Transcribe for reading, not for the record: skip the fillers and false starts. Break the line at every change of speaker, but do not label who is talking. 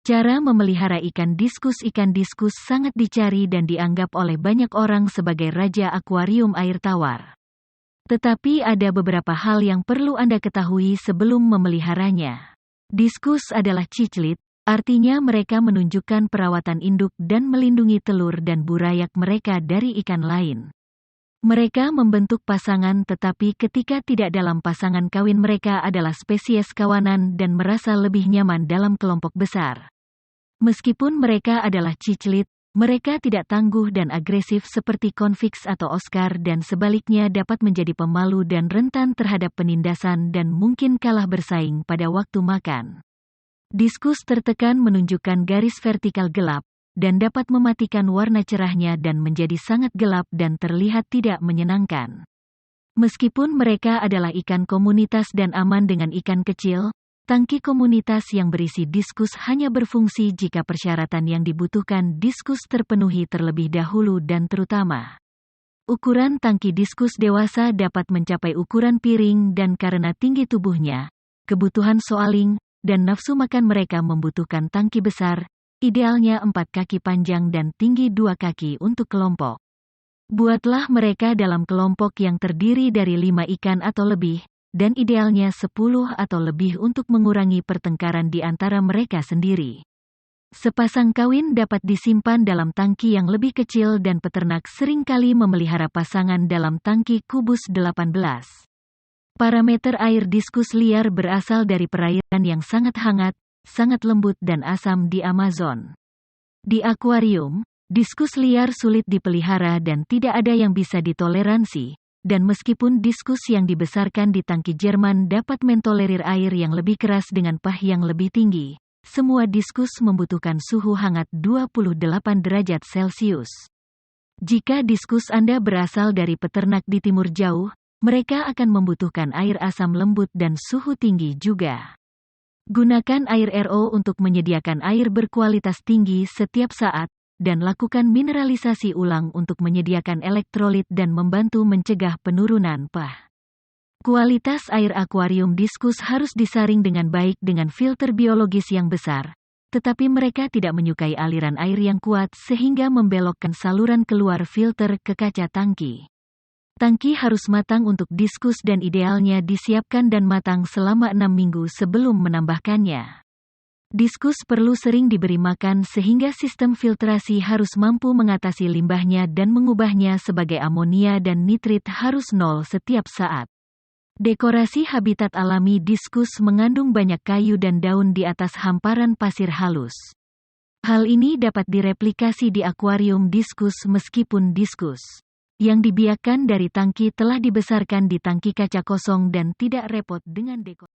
Cara memelihara ikan diskus sangat dicari dan dianggap oleh banyak orang sebagai raja akuarium air tawar. Tetapi ada beberapa hal yang perlu Anda ketahui sebelum memeliharanya. Diskus adalah ciclit, artinya mereka menunjukkan perawatan induk dan melindungi telur dan burayak mereka dari ikan lain. Mereka membentuk pasangan tetapi ketika tidak dalam pasangan kawin mereka adalah spesies kawanan dan merasa lebih nyaman dalam kelompok besar. Meskipun mereka adalah ciclit, mereka tidak tangguh dan agresif seperti konviks atau Oscar dan sebaliknya dapat menjadi pemalu dan rentan terhadap penindasan dan mungkin kalah bersaing pada waktu makan. Diskus tertekan menunjukkan garis vertikal gelap, dan dapat mematikan warna cerahnya dan menjadi sangat gelap dan terlihat tidak menyenangkan. Meskipun mereka adalah ikan komunitas dan aman dengan ikan kecil, tangki komunitas yang berisi diskus hanya berfungsi jika persyaratan yang dibutuhkan diskus terpenuhi terlebih dahulu dan terutama. Ukuran tangki diskus dewasa dapat mencapai ukuran piring dan karena tinggi tubuhnya, kebutuhan soaling, dan nafsu makan mereka membutuhkan tangki besar, idealnya 4 kaki panjang dan tinggi 2 kaki untuk kelompok. Buatlah mereka dalam kelompok yang terdiri dari 5 ikan atau lebih, dan idealnya 10 atau lebih untuk mengurangi pertengkaran di antara mereka sendiri. Sepasang kawin dapat disimpan dalam tangki yang lebih kecil dan peternak seringkali memelihara pasangan dalam tangki kubus 18. Parameter air diskus liar berasal dari perairan yang sangat hangat, sangat lembut dan asam di Amazon. Di akuarium, diskus liar sulit dipelihara dan tidak ada yang bisa ditoleransi. Dan meskipun diskus yang dibesarkan di tangki Jerman dapat mentolerir air yang lebih keras dengan pH yang lebih tinggi, semua diskus membutuhkan suhu hangat 28 derajat Celcius. Jika diskus Anda berasal dari peternak di timur jauh, mereka akan membutuhkan air asam lembut dan suhu tinggi juga. Gunakan air RO untuk menyediakan air berkualitas tinggi setiap saat, dan lakukan mineralisasi ulang untuk menyediakan elektrolit dan membantu mencegah penurunan pH. Kualitas air akuarium diskus harus disaring dengan baik dengan filter biologis yang besar, tetapi mereka tidak menyukai aliran air yang kuat sehingga membelokkan saluran keluar filter ke kaca tangki. Tangki harus matang untuk diskus dan idealnya disiapkan dan matang selama 6 minggu sebelum menambahkannya. Diskus perlu sering diberi makan sehingga sistem filtrasi harus mampu mengatasi limbahnya dan mengubahnya sebagai amonia dan nitrit harus nol setiap saat. Dekorasi habitat alami diskus mengandung banyak kayu dan daun di atas hamparan pasir halus. Hal ini dapat direplikasi di akuarium diskus meskipun diskus yang dibiakkan dari tangki telah dibesarkan di tangki kaca kosong dan tidak repot dengan dekorasi.